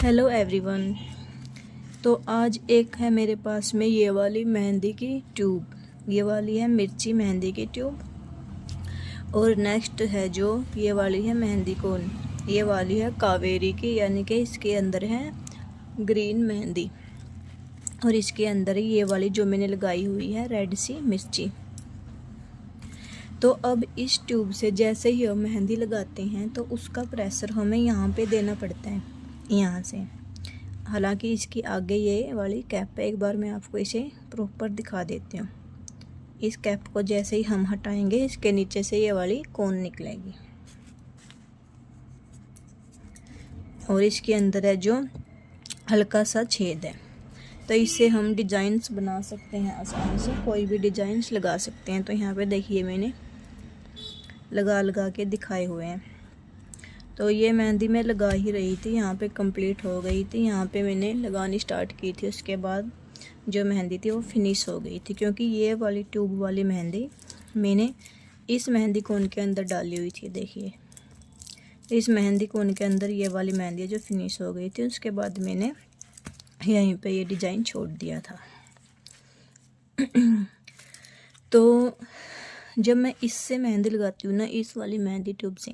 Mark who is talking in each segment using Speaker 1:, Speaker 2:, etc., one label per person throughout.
Speaker 1: Hello everyone. तो आज एक है मेरे पास में ये वाली मेहंदी की ट्यूब, ये वाली है मिर्ची मेहंदी की ट्यूब। और नेक्स्ट है जो ये वाली है मेहंदी कोन, ये वाली है कावेरी की, यानी कि इसके अंदर है ग्रीन मेहंदी। और इसके अंदर ही ये वाली जो मैंने लगाई हुई है रेड सी मिर्ची। तो अब इस ट्यूब से जैसे ही हम मेहंदी लगाते हैं तो उसका प्रेशर हमें यहाँ पे देना पड़ता है, यहाँ से। हालांकि इसकी आगे ये वाली कैप है, एक बार मैं आपको इसे प्रॉपर दिखा देती हूँ। इस कैप को जैसे ही हम हटाएंगे इसके नीचे से ये वाली कोन निकलेगी और इसके अंदर है जो हल्का सा छेद है। तो इससे हम डिजाइन्स बना सकते हैं, आसानी से कोई भी डिजाइन्स लगा सकते हैं। तो यहाँ पे देखिए मैंने लगा के दिखाए हुए हैं। तो ये मेहंदी मैं लगा ही रही थी, यहाँ पे कंप्लीट हो गई थी। यहाँ पे मैंने लगानी स्टार्ट की थी, उसके बाद जो मेहंदी थी वो फिनिश हो गई थी। क्योंकि ये वाली ट्यूब वाली मेहंदी मैंने इस मेहंदी कोन के अंदर डाली हुई थी। देखिए इस मेहंदी कोन के अंदर ये वाली मेहंदी जो फिनिश हो गई थी, उसके बाद मैंने यहीं पे ये डिज़ाइन छोड़ दिया था। तो जब मैं इससे मेहंदी लगाती हूँ ना, इस वाली मेहंदी ट्यूब से,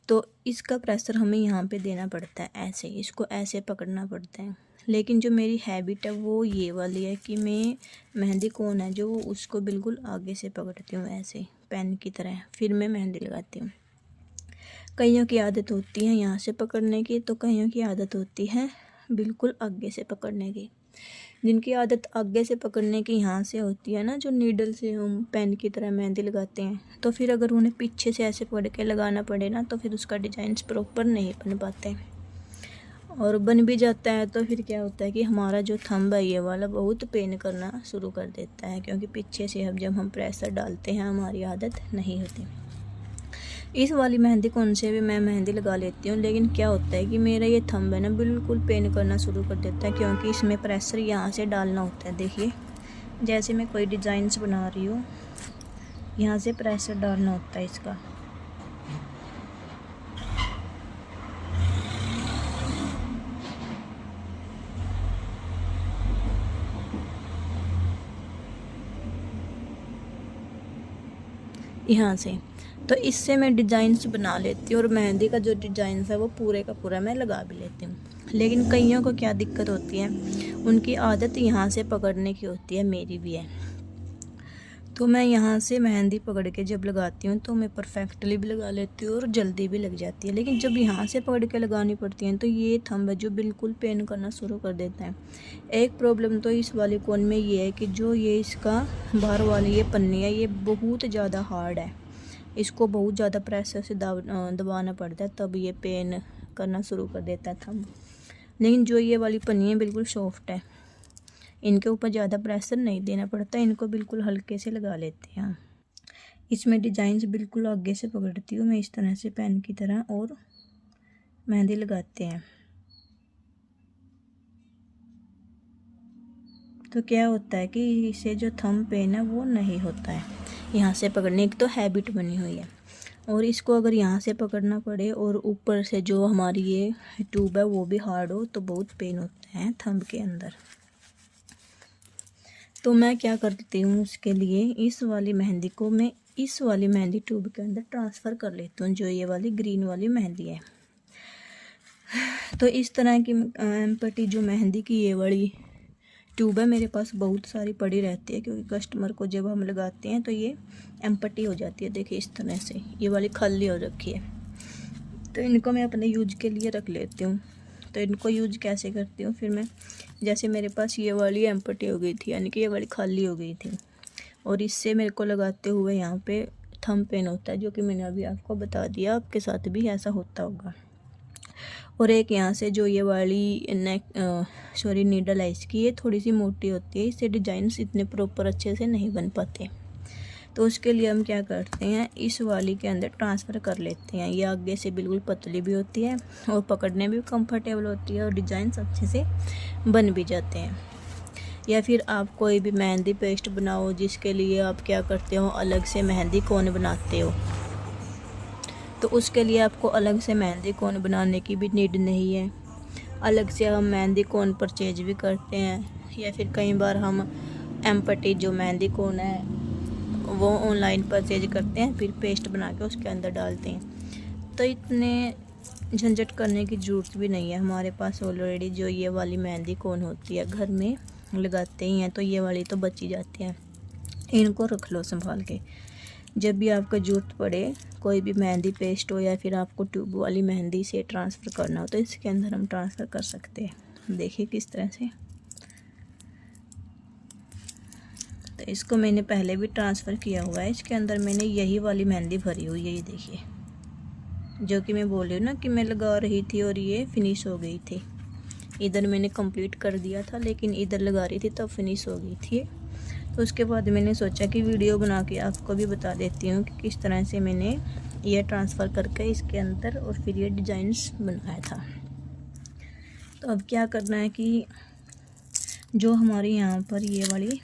Speaker 1: तो इसका प्रेशर हमें यहाँ पे देना पड़ता है, ऐसे इसको ऐसे पकड़ना पड़ता है। लेकिन जो मेरी हैबिट है वो ये वाली है कि मैं मेहंदी कोन है जो उसको बिल्कुल आगे से पकड़ती हूँ, ऐसे पेन की तरह, फिर मैं मेहंदी लगाती हूँ। कईयों की आदत होती है यहाँ से पकड़ने की, तो कईयों की आदत होती है बिल्कुल आगे से पकड़ने की। जिनकी आदत आगे से पकड़ने की यहाँ से होती है ना, जो नीडल से हम पेन की तरह मेहंदी लगाते हैं, तो फिर अगर उन्हें पीछे से ऐसे पकड़ के लगाना पड़े ना, तो फिर उसका डिजाइन प्रॉपर नहीं बन पाते। और बन भी जाता है तो फिर क्या होता है कि हमारा जो थंब है ये वाला बहुत पेन करना शुरू कर देता है। क्योंकि पीछे से जब हम प्रेशर डालते हैं हमारी आदत नहीं होती। इस वाली मेहंदी कोन से भी मैं मेहंदी लगा लेती हूँ, लेकिन क्या होता है कि मेरा ये थंब है ना बिल्कुल पेन करना शुरू कर देता है। क्योंकि इसमें प्रेशर यहाँ से डालना होता है। देखिए जैसे मैं कोई डिज़ाइंस बना रही हूँ, यहाँ से प्रेशर डालना होता है इसका। यहाँ से तो इससे मैं डिज़ाइंस बना लेती हूँ और मेहंदी का जो डिज़ाइंस है वो पूरे का पूरा मैं लगा भी लेती हूँ। लेकिन कईयों को क्या दिक्कत होती है, उनकी आदत यहाँ से पकड़ने की होती है, मेरी भी है। तो मैं यहाँ से मेहंदी पकड़ के जब लगाती हूँ तो मैं परफेक्टली भी लगा लेती हूँ और जल्दी भी लग जाती है। लेकिन जब यहाँ से पकड़ के लगानी पड़ती है तो ये थंब है जो बिल्कुल पेन करना शुरू कर देता है। एक प्रॉब्लम तो इस वाली कोन में ये है कि जो ये इसका बाहर वाली ये पन्नी है ये बहुत ज़्यादा हार्ड है, इसको बहुत ज़्यादा प्रेशर से दबाना पड़ता है, तब ये पेन करना शुरू कर देता है थंब। लेकिन जो ये वाली पन्नी है बिल्कुल सॉफ्ट है, इनके ऊपर ज़्यादा प्रेशर नहीं देना पड़ता, इनको बिल्कुल हल्के से लगा लेते हैं। इसमें डिज़ाइंस बिल्कुल आगे से पकड़ती हूँ मैं इस तरह से पेन की तरह, और मेहंदी लगाते हैं। तो क्या होता है कि इसे जो थंब पेन है वो नहीं होता है यहाँ से पकड़ने की, तो हैबिट बनी हुई है। और इसको अगर यहाँ से पकड़ना पड़े और ऊपर से जो हमारी ये ट्यूब है वो भी हार्ड हो तो बहुत पेन होता है थंब के अंदर। तो मैं क्या करती हूँ, उसके लिए इस वाली मेहंदी को मैं इस वाली मेहंदी ट्यूब के अंदर ट्रांसफ़र कर लेती हूँ, जो ये वाली ग्रीन वाली मेहंदी है। तो इस तरह की एम्पटी जो मेहंदी की ये वाली ट्यूब है मेरे पास बहुत सारी पड़ी रहती है। क्योंकि कस्टमर को जब हम लगाते हैं तो ये एम्पटी हो जाती है। देखिए इस तरह से ये वाली खाली हो रखी है, तो इनको मैं अपने यूज के लिए रख लेती हूँ। तो इनको यूज कैसे करती हूँ, फिर मैं जैसे मेरे पास ये वाली एम्पटी हो गई थी, यानी कि ये वाली खाली हो गई थी, और इससे मेरे को लगाते हुए यहाँ पे थंब पेन होता है, जो कि मैंने अभी आपको बता दिया, आपके साथ भी ऐसा होता होगा। और एक यहाँ से जो ये वाली नीडल है इसकी, ये थोड़ी सी मोटी होती है, इससे डिज़ाइंस इतने प्रॉपर अच्छे से नहीं बन पाते। तो उसके लिए हम क्या करते हैं, इस वाली के अंदर ट्रांसफ़र कर लेते हैं। ये आगे से बिल्कुल पतली भी होती है और पकड़ने भी कंफर्टेबल होती है और डिज़ाइंस अच्छे से बन भी जाते हैं। या फिर आप कोई भी मेहंदी पेस्ट बनाओ जिसके लिए आप क्या करते हो, अलग से मेहंदी कोन बनाते हो, तो उसके लिए आपको अलग से मेहंदी कोन बनाने की भी नीड नहीं है। अलग से हम मेहंदी कोन परचेज भी करते हैं, या फिर कई बार हम एम्पटी जो मेहंदी कोन है वो ऑनलाइन परचेज करते हैं, फिर पेस्ट बना के उसके अंदर डालते हैं। तो इतने झंझट करने की ज़रूरत भी नहीं है, हमारे पास ऑलरेडी जो ये वाली मेहंदी कोन होती है घर में लगाते ही हैं, तो ये वाली तो बच ही जाती है। इनको रख लो संभाल के, जब भी आपको ज़रूरत पड़े कोई भी मेहंदी पेस्ट हो या फिर आपको ट्यूब वाली मेहंदी से ट्रांसफ़र करना हो तो इसके अंदर हम ट्रांसफ़र कर सकते हैं। देखिए किस तरह से। तो इसको मैंने पहले भी ट्रांसफ़र किया हुआ है, इसके अंदर मैंने यही वाली मेहंदी भरी हुई है, ये देखिए, जो कि मैं बोल रही हूँ ना कि मैं लगा रही थी और ये फिनिश हो गई थी। इधर मैंने कंप्लीट कर दिया था लेकिन इधर लगा रही थी तब फिनिश हो गई थी। तो उसके बाद मैंने सोचा कि वीडियो बना के आपको भी बता देती हूँ कि किस तरह से मैंने ये ट्रांसफ़र करके इसके अंदर और फिर ये डिज़ाइंस बनाया था। तो अब क्या करना है कि जो हमारी यहाँ पर ये वाली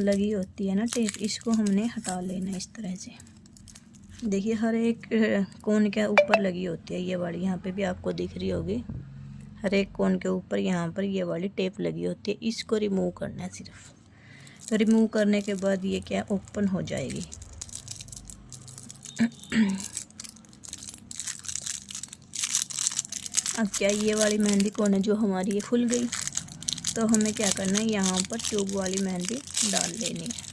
Speaker 1: लगी होती है ना टेप, इसको हमने हटा लेना है इस तरह से। देखिए हर एक कोन के ऊपर लगी होती है ये वाली, यहाँ पे भी आपको दिख रही होगी, हर एक कोन के ऊपर यहाँ पर ये वाली टेप लगी होती है। इसको रिमूव करना है सिर्फ। तो रिमूव करने के बाद ये क्या ओपन हो जाएगी। अब क्या ये वाली मेहंदी कोन है जो हमारी ये खुल गई, तो हमें क्या करना है, यहाँ पर ट्यूब वाली मेहंदी डाल लेनी है।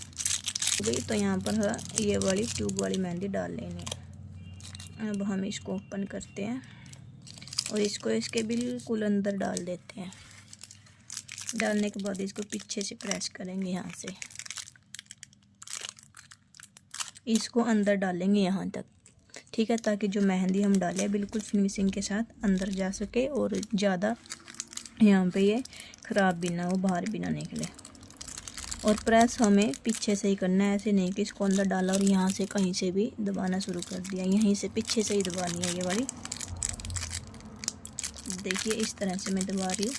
Speaker 1: गई तो यहाँ पर ये वाली ट्यूब वाली मेहंदी डाल लेनी है। अब हम इसको ओपन करते हैं और इसको इसके बिल्कुल अंदर डाल देते हैं। डालने के बाद इसको पीछे से प्रेस करेंगे, यहाँ से इसको अंदर डालेंगे यहाँ तक, ठीक है, ताकि जो मेहंदी हम डालें बिल्कुल फिनिशिंग के साथ अंदर जा सके और ज़्यादा यहाँ पे ये ख़राब भी ना हो, बाहर भी ना निकले। और प्रेस हमें पीछे से ही करना है, ऐसे नहीं कि इसको अंदर डाला और यहाँ से कहीं से भी दबाना शुरू कर दिया, यहीं से पीछे से ही दबानी है ये वाली। देखिए इस तरह से मैं दबा रही हूँ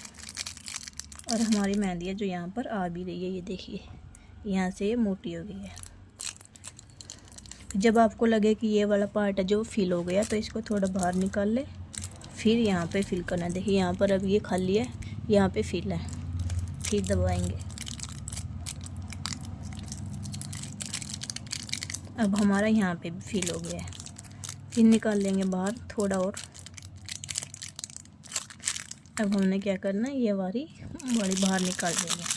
Speaker 1: और हमारी मेहंदी है जो यहाँ पर आ भी रही है, ये देखिए यहाँ से ये मोटी हो गई है। जब आपको लगे कि ये वाला पार्ट है जो फिल हो गया तो इसको थोड़ा बाहर निकाल ले, फिर यहाँ पे फिल करना है। देखिए यहाँ पर अब ये खाली है, यहाँ पे फिल है, फिर दबाएंगे। अब हमारा यहाँ पे भी फिल हो गया है, फिर निकाल लेंगे बाहर थोड़ा और। अब हमने क्या करना है, ये वाली बड़ी बाहर निकाल देंगे।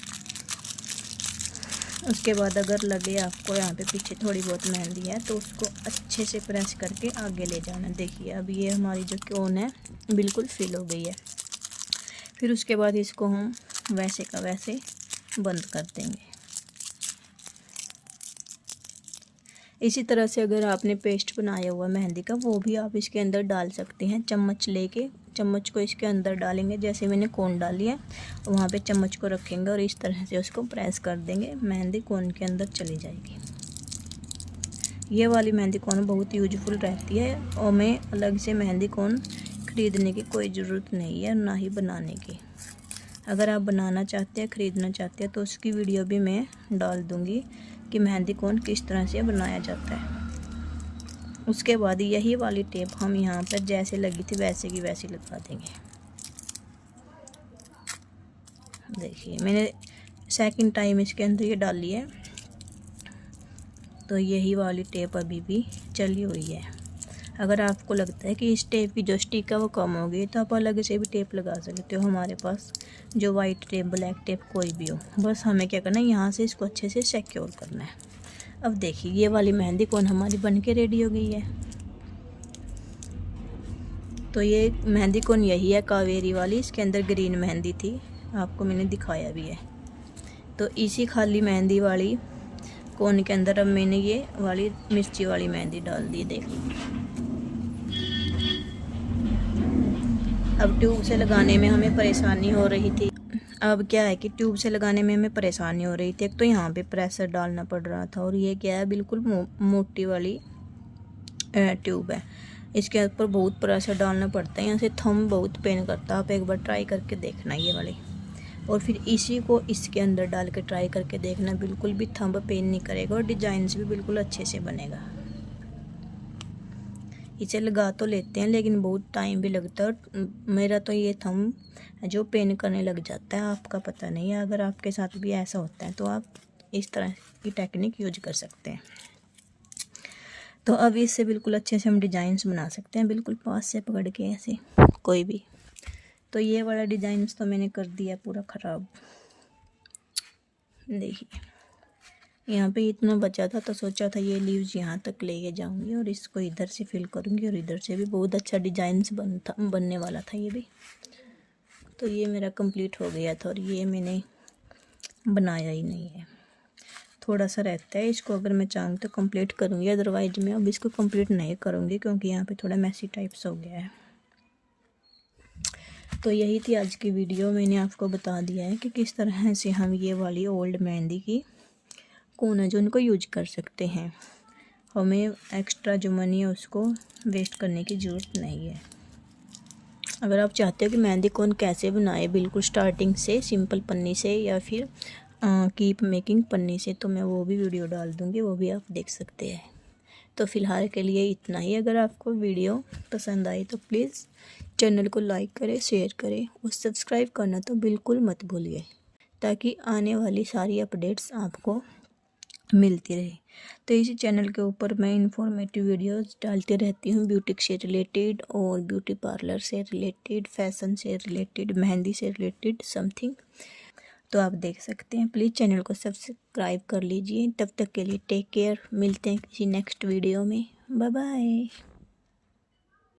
Speaker 1: उसके बाद अगर लगे आपको यहाँ पे पीछे थोड़ी बहुत मेहंदी है तो उसको अच्छे से प्रेस करके आगे ले जाना। देखिए अब ये हमारी जो कोन है बिल्कुल फिल हो गई है। फिर उसके बाद इसको हम वैसे का वैसे बंद कर देंगे। इसी तरह से अगर आपने पेस्ट बनाया हुआ मेहंदी का वो भी आप इसके अंदर डाल सकते हैं। चम्मच लेके चम्मच को इसके अंदर डालेंगे, जैसे मैंने कोन डाली है वहाँ पे चम्मच को रखेंगे और इस तरह से उसको प्रेस कर देंगे, मेहंदी कोन के अंदर चली जाएगी। ये वाली मेहंदी कोन बहुत यूजफुल रहती है और मैं अलग से मेहंदी कोन ख़रीदने की कोई ज़रूरत नहीं है, ना ही बनाने की। अगर आप बनाना चाहते हैं, ख़रीदना चाहते हैं तो उसकी वीडियो भी मैं डाल दूँगी कि मेहंदी कोन किस तरह से बनाया जाता है। उसके बाद यही वाली टेप हम यहाँ पर जैसे लगी थी वैसे की वैसे लगा देंगे। देखिए मैंने सेकंड टाइम इसके अंदर ये डाली है, तो यही वाली टेप अभी भी चली हुई है। अगर आपको लगता है कि इस टेप की जो स्टिक है वो कम हो गई तो आप अलग से भी टेप लगा सकते हो। हमारे पास जो वाइट टेप, ब्लैक टेप कोई भी हो, बस हमें क्या करना है, यहाँ से इसको अच्छे से सिक्योर करना है। अब देखिए ये वाली मेहंदी कोन हमारी बन के रेडी हो गई है। तो ये मेहंदी कोन यही है कावेरी वाली, इसके अंदर ग्रीन मेहंदी थी, आपको मैंने दिखाया भी है। तो इसी खाली मेहंदी वाली कोन के अंदर अब मैंने ये वाली मिर्ची वाली मेहंदी डाल दी। देख लीजिए अब ट्यूब से लगाने में हमें परेशानी हो रही थी। अब क्या है कि ट्यूब से लगाने में हमें परेशानी हो रही थी। एक तो यहाँ पे प्रेशर डालना पड़ रहा था और ये क्या है बिल्कुल मोटी वाली ट्यूब है, इसके ऊपर बहुत प्रेशर डालना पड़ता है, यहाँ से थंब बहुत पेन करता है। आप एक बार ट्राई करके देखना ये वाली, और फिर इसी को इसके अंदर डाल के ट्राई करके देखना, बिल्कुल भी थंब पेन नहीं करेगा और डिजाइन भी बिल्कुल अच्छे से बनेगा। इसे लगा तो लेते हैं लेकिन बहुत टाइम भी लगता है। मेरा तो ये थंब जो पेन करने लग जाता है, आपका पता नहीं है। अगर आपके साथ भी ऐसा होता है तो आप इस तरह की टेक्निक यूज कर सकते हैं। तो अब इससे बिल्कुल अच्छे से हम डिज़ाइंस बना सकते हैं, बिल्कुल पास से पकड़ के ऐसे कोई भी। तो ये वाला डिज़ाइंस तो मैंने कर दिया पूरा ख़राब। देखिए यहाँ पे इतना बचा था तो सोचा था ये लीव्स यहाँ तक लेके जाऊंगी और इसको इधर से फिल करूंगी और इधर से भी बहुत अच्छा डिज़ाइंस बनने वाला था ये भी। तो ये मेरा कंप्लीट हो गया था और ये मैंने बनाया ही नहीं है, थोड़ा सा रहता है। इसको अगर मैं चाहूँ तो कंप्लीट करूँगी, अदरवाइज मैं अब इसको कंप्लीट नहीं करूँगी क्योंकि यहाँ पे थोड़ा मैसी टाइप्स हो गया है। तो यही थी आज की वीडियो। मैंने आपको बता दिया है कि किस तरह से हम ये वाली ओल्ड मेहंदी की कोन है जो उनको यूज कर सकते हैं। हमें एक्स्ट्रा जो मनी है उसको वेस्ट करने की ज़रूरत नहीं है। अगर आप चाहते हो कि मेहंदी कोन कैसे बनाए बिल्कुल स्टार्टिंग से सिंपल पन्नी से या फिर कीप मेकिंग पन्नी से, तो मैं वो भी वीडियो डाल दूँगी, वो भी आप देख सकते हैं। तो फ़िलहाल के लिए इतना ही। अगर आपको वीडियो पसंद आई तो प्लीज़ चैनल को लाइक करें, शेयर करें और सब्सक्राइब करना तो बिल्कुल मत भूलिए, ताकि आने वाली सारी अपडेट्स आपको मिलती रहे। तो इसी चैनल के ऊपर मैं इंफॉर्मेटिव वीडियोस डालती रहती हूँ, ब्यूटी से रिलेटेड और ब्यूटी पार्लर से रिलेटेड, फैशन से रिलेटेड, मेहंदी से रिलेटेड समथिंग। तो आप देख सकते हैं। प्लीज़ चैनल को सब्सक्राइब कर लीजिए। तब तक के लिए टेक केयर, मिलते हैं किसी नेक्स्ट वीडियो में। Bye bye.